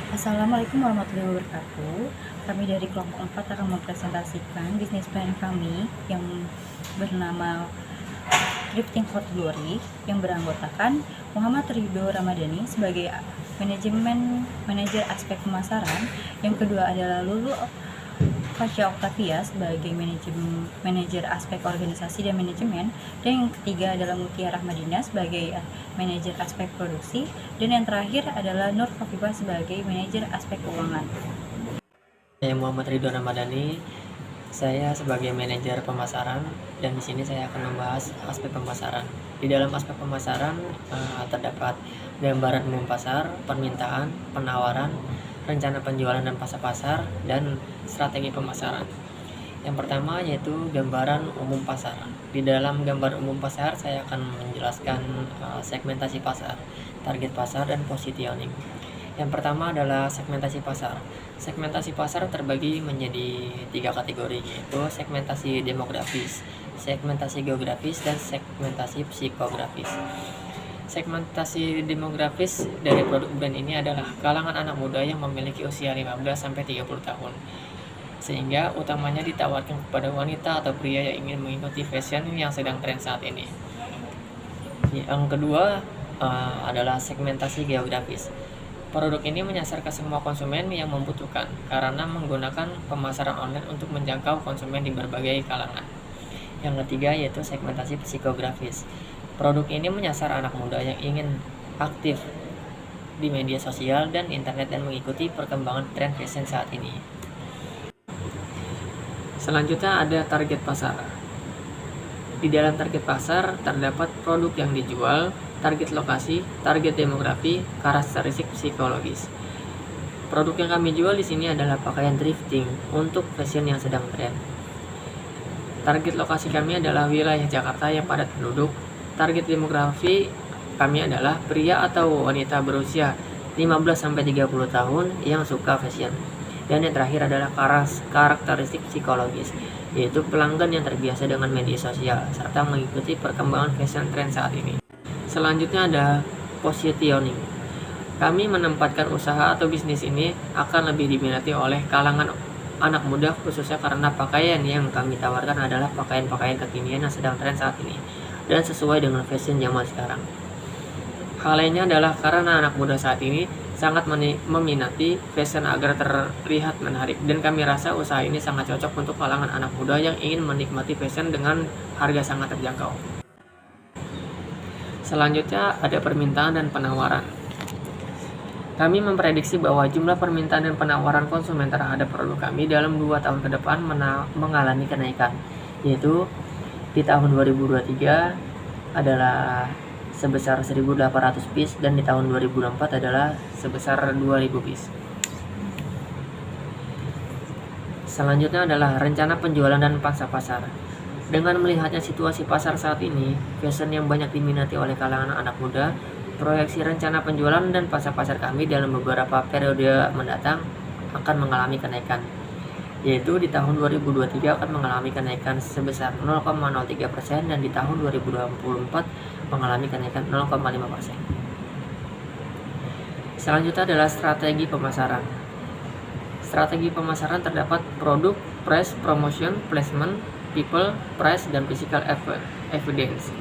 Assalamualaikum warahmatullahi wabarakatuh. Kami dari kelompok 4 akan mempresentasikan bisnis plan kami yang bernama Drifting for Glory yang beranggotakan Muhammad Ridho Ramadhani sebagai manajer aspek pemasaran. Yang kedua adalah Lulu Fasya Octavia sebagai manajer aspek organisasi dan manajemen, dan yang ketiga adalah Mutia Rahmadina sebagai manajer aspek produksi, dan yang terakhir adalah Nur Khafifah sebagai manajer aspek keuangan. Saya Muhammad Ridho Ramadhani, saya sebagai manajer pemasaran, dan di sini saya akan membahas aspek pemasaran. Di dalam aspek pemasaran terdapat gambaran umum pasar, permintaan, penawaran, rencana penjualan dan pasar, dan strategi pemasaran. Yang pertama yaitu gambaran umum pasar. Di dalam gambar umum pasar saya akan menjelaskan segmentasi pasar, target pasar, dan positioning. Yang pertama adalah segmentasi pasar. Segmentasi pasar terbagi menjadi 3 kategori, yaitu segmentasi demografis, segmentasi geografis, dan segmentasi psikografis. Segmentasi demografis dari produk brand ini adalah kalangan anak muda yang memiliki usia 15-30 tahun, sehingga utamanya ditawarkan kepada wanita atau pria yang ingin mengikuti fashion yang sedang tren saat ini. Yang kedua adalah segmentasi geografis. Produk ini menyasar ke semua konsumen yang membutuhkan karena menggunakan pemasaran online untuk menjangkau konsumen di berbagai kalangan. Yang ketiga yaitu segmentasi psikografis. Produk ini menyasar anak muda yang ingin aktif di media sosial dan internet dan mengikuti perkembangan tren fashion saat ini. Selanjutnya ada target pasar. Di dalam target pasar terdapat produk yang dijual, target lokasi, target demografi, karakteristik psikologis. Produk yang kami jual di sini adalah pakaian thrifting untuk fashion yang sedang tren. Target lokasi kami adalah wilayah Jakarta yang padat penduduk. Target demografi kami adalah pria atau wanita berusia 15-30 tahun yang suka fashion. Dan yang terakhir adalah karakteristik psikologis, yaitu pelanggan yang terbiasa dengan media sosial serta mengikuti perkembangan fashion trend saat ini. Selanjutnya ada positioning. Kami menempatkan usaha atau bisnis ini akan lebih diminati oleh kalangan anak muda, khususnya karena pakaian yang kami tawarkan adalah pakaian-pakaian kekinian yang sedang tren saat ini dan sesuai dengan fashion zaman sekarang. Hal lainnya adalah karena anak muda saat ini sangat meminati fashion agar terlihat menarik, dan kami rasa usaha ini sangat cocok untuk kalangan anak muda yang ingin menikmati fashion dengan harga sangat terjangkau. Selanjutnya ada permintaan dan penawaran. Kami memprediksi bahwa jumlah permintaan dan penawaran konsumen terhadap produk kami dalam 2 tahun ke depan mengalami kenaikan, yaitu di tahun 2023 adalah sebesar 1.800 piece dan di tahun 2024 adalah sebesar 2.000 piece. Selanjutnya adalah rencana penjualan dan pangsa pasar. Dengan melihatnya situasi pasar saat ini, fashion yang banyak diminati oleh kalangan anak muda, proyeksi rencana penjualan dan pangsa pasar kami dalam beberapa periode mendatang akan mengalami kenaikan, yaitu di tahun 2023 akan mengalami kenaikan sebesar 0,03% dan di tahun 2024 mengalami kenaikan 0,5%. Selanjutnya adalah strategi pemasaran. Strategi pemasaran terdapat produk, price, promotion, placement, people, price, dan physical evidence.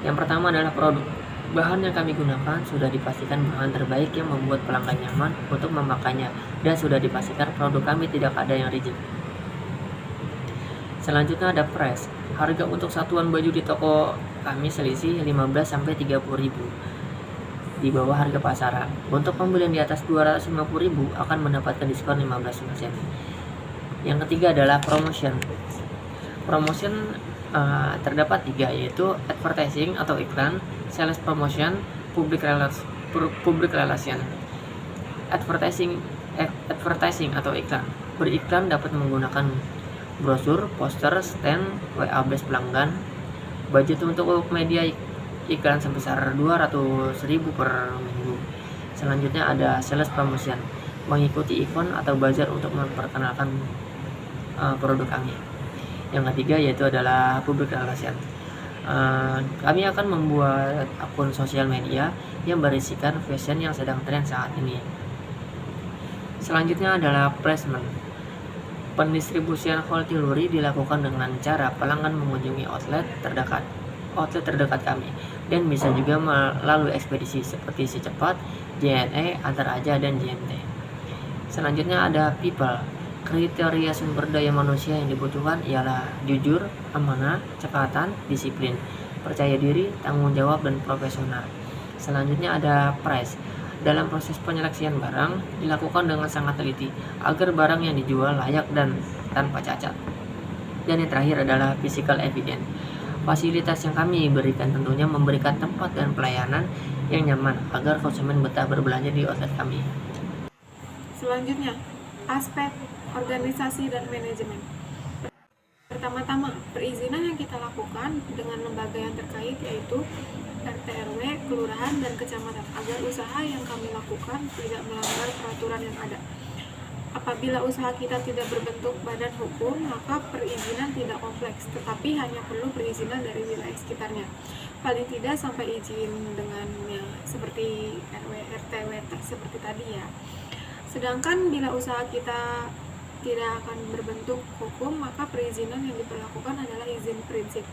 Yang pertama adalah produk. Bahan yang kami gunakan sudah dipastikan bahan terbaik yang membuat pelanggan nyaman untuk memakainya, dan sudah dipastikan produk kami tidak ada yang rigid. Selanjutnya ada price. Harga untuk satuan baju di toko kami selisih 15-30 ribu di bawah harga pasaran. Untuk pembelian di atas 250 ribu akan mendapatkan diskon 15%. Yang ketiga adalah promotion. Promotion terdapat 3, yaitu advertising atau iklan, sales promotion, public relation. Advertising atau iklan. Beriklan dapat menggunakan brosur, poster, stand, WA blast pelanggan. Budget untuk media iklan sebesar 200.000 per minggu. Selanjutnya ada sales promotion, mengikuti event atau bazar untuk memperkenalkan produk kami. Yang ketiga yaitu adalah public relation. Kami akan membuat akun sosial media yang berisikan fashion yang sedang tren saat ini. Selanjutnya adalah placement. Pendistribusian horticultura dilakukan dengan cara pelanggan mengunjungi outlet terdekat kami, dan bisa juga melalui ekspedisi seperti Si Cepat, JNE, Antar Aja, dan JNT. Selanjutnya ada people. Kriteria sumber daya manusia yang dibutuhkan ialah jujur, amanah, cepatan, disiplin, percaya diri, tanggung jawab, dan profesional. Selanjutnya ada price. Dalam proses penyeleksian barang dilakukan dengan sangat teliti agar barang yang dijual layak dan tanpa cacat. Dan yang terakhir adalah physical evidence. Fasilitas yang kami berikan tentunya memberikan tempat dan pelayanan yang nyaman agar konsumen betah berbelanja di outlet kami. Selanjutnya, aspek organisasi dan manajemen. Pertama-tama, perizinan yang kita lakukan dengan lembaga yang terkait yaitu RT RW, kelurahan, dan kecamatan agar usaha yang kami lakukan tidak melanggar peraturan yang ada. Apabila usaha kita tidak berbentuk badan hukum, maka perizinan tidak kompleks, tetapi hanya perlu perizinan dari wilayah sekitarnya. Paling tidak sampai izin dengan yang seperti RW, RT, WT seperti tadi ya. Sedangkan bila usaha kita tidak akan berbentuk hukum, maka perizinan yang diperlakukan adalah izin prinsip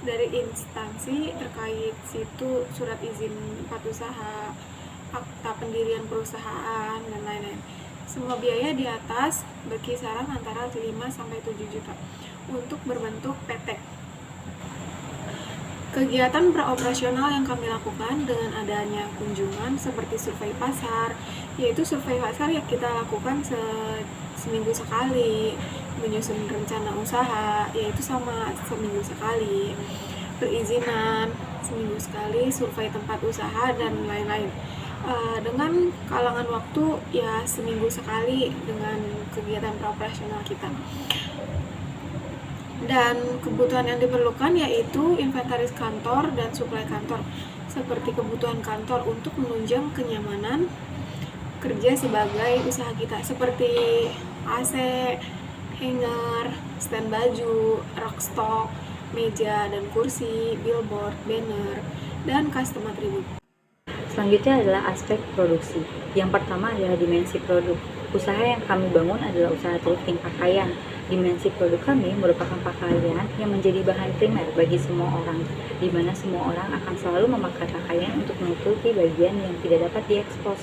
dari instansi terkait, situ surat izin tempat usaha, akta pendirian perusahaan, dan lain-lain. Semua biaya di atas berkisaran antara 5 sampai 7 juta untuk berbentuk PT. Kegiatan praoperasional yang kami lakukan dengan adanya kunjungan seperti survei pasar, yaitu survei pasar yang kita lakukan seminggu sekali, menyusun rencana usaha, yaitu sama seminggu sekali, perizinan seminggu sekali, survei tempat usaha, dan lain-lain. Dengan kalangan waktu ya seminggu sekali dengan kegiatan praoperasional kita. Dan kebutuhan yang diperlukan yaitu inventaris kantor dan suplai kantor, seperti kebutuhan kantor untuk menunjang kenyamanan kerja sebagai usaha kita, seperti AC, hanger, stand baju, rak stok, meja dan kursi, billboard, banner, dan custom atribut. Selanjutnya adalah aspek produksi. Yang pertama adalah dimensi produk. Usaha yang kami bangun adalah usaha thrifting pakaian. Dimensi produk kami merupakan pakaian yang menjadi bahan primer bagi semua orang, di mana semua orang akan selalu memakai pakaian untuk menutupi bagian yang tidak dapat diekspos.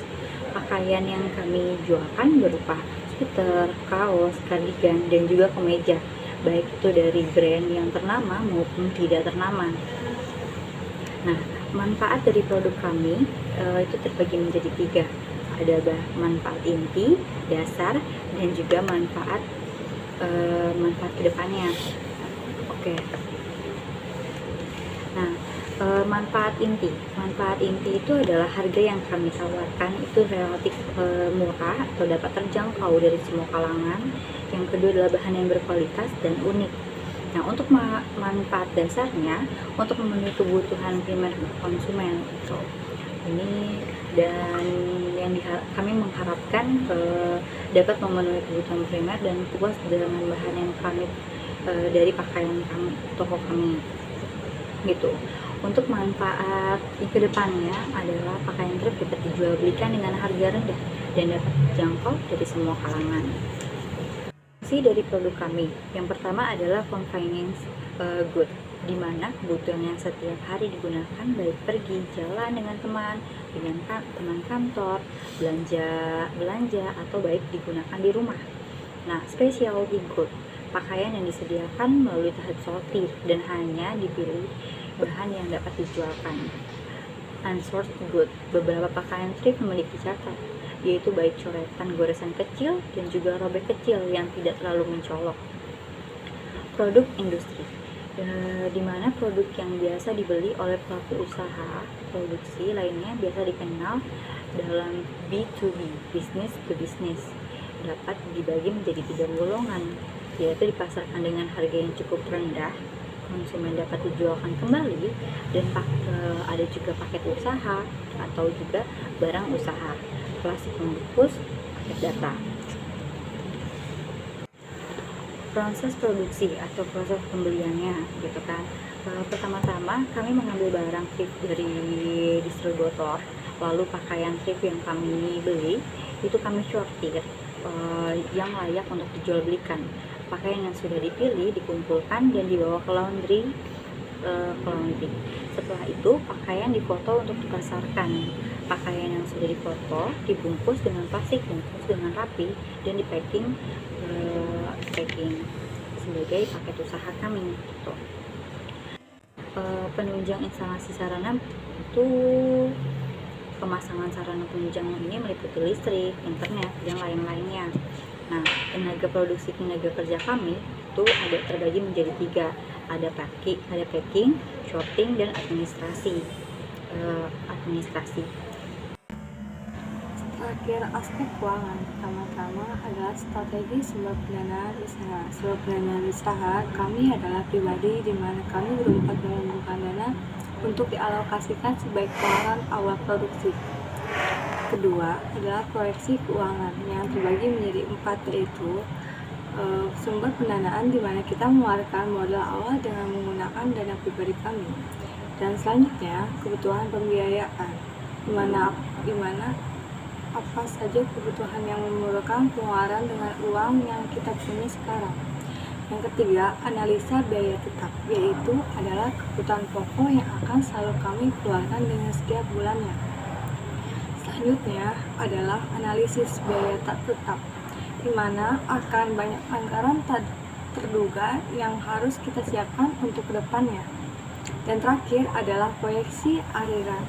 Pakaian yang kami jualkan berupa sweater, kaos, kardigan, dan juga kemeja, baik itu dari brand yang ternama maupun tidak ternama. Nah, manfaat dari produk kami itu terbagi menjadi 3. Ada manfaat inti, dasar, dan juga manfaat kedepannya. Oke. Nah, manfaat inti itu adalah harga yang kami tawarkan itu relatif murah atau dapat terjangkau dari semua kalangan. Yang kedua adalah bahan yang berkualitas dan unik. Nah, untuk manfaat dasarnya untuk memenuhi kebutuhan primer konsumen ini, dan yang kami mengharapkan dapat memenuhi kebutuhan primer dan puas dengan bahan yang kami dari pakaian kami, toko kami gitu. Untuk manfaat ke depannya adalah pakaian thrift dapat dijual belikan dengan harga rendah dan dapat dijangkau dari semua kalangan. Dari produk kami, yang pertama adalah convenience good, di mana kebutuhan yang setiap hari digunakan, baik pergi jalan dengan teman teman kantor, belanja atau baik digunakan di rumah. Nah, specialty good, pakaian yang disediakan melalui tahap sortir dan hanya dipilih bahan yang dapat dijualkan. Unsourced good, beberapa pakaian thrift memiliki catat, yaitu baik coretan goresan kecil dan juga robek kecil yang tidak terlalu mencolok. Produk industri, di mana produk yang biasa dibeli oleh pelaku usaha produksi lainnya biasa dikenal dalam B2B, business to business, dapat dibagi menjadi 3 golongan, yaitu dipasarkan dengan harga yang cukup rendah, konsumen dapat dijualkan kembali, dan ada juga paket usaha atau juga barang usaha, plastik membungkus, paket data. Proses produksi atau proses pembeliannya gitu kan. Pertama-tama kami mengambil barang thrift dari distributor, lalu pakaian thrift yang kami beli itu kami sortir yang layak untuk dijual belikan. Pakaian yang sudah dipilih dikumpulkan dan dibawa ke laundry. Setelah itu pakaian difoto untuk dipasarkan. Pakaian yang sudah difoto dibungkus dengan plastik bungkus dengan rapi dan packing sebagai paket usaha kami gitu. Penunjang instalasi sarana itu pemasangan sarana penunjang ini meliputi listrik, internet, dan lain-lainnya. Nah, tenaga produksi tenaga kerja kami itu ada terbagi menjadi 3, ada packing, sorting, dan administrasi. Terakhir, aspek keuangan. Pertama-tama adalah strategi sumber pendanaan usaha. Sumber pendanaan usaha kami adalah pribadi di mana kami berempat mengumpulkan dana untuk dialokasikan sebagai pengeluaran awal produksi. Kedua adalah proyeksi keuangan yang terbagi menjadi 4, yaitu sumber pendanaan di mana kita mengeluarkan modal awal dengan menggunakan dana pribadi kami. Dan selanjutnya kebutuhan pembiayaan di mana apa saja kebutuhan yang memerlukan pengeluaran dengan uang yang kita punya sekarang. Yang ketiga, analisa biaya tetap, yaitu adalah kebutuhan pokok yang akan selalu kami keluarkan dengan setiap bulannya. Selanjutnya adalah analisis biaya tak tetap, di mana akan banyak anggaran tak terduga yang harus kita siapkan untuk kedepannya. Dan terakhir adalah proyeksi aliran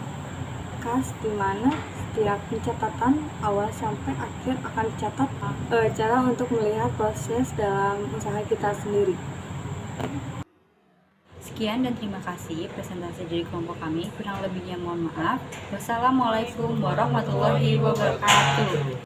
kas, di mana setiap pencatatan awal sampai akhir akan dicatat cara untuk melihat proses dalam usaha kita sendiri. Sekian dan terima kasih presentasi dari kelompok kami. Kurang lebihnya mohon maaf. Wassalamualaikum warahmatullahi wabarakatuh.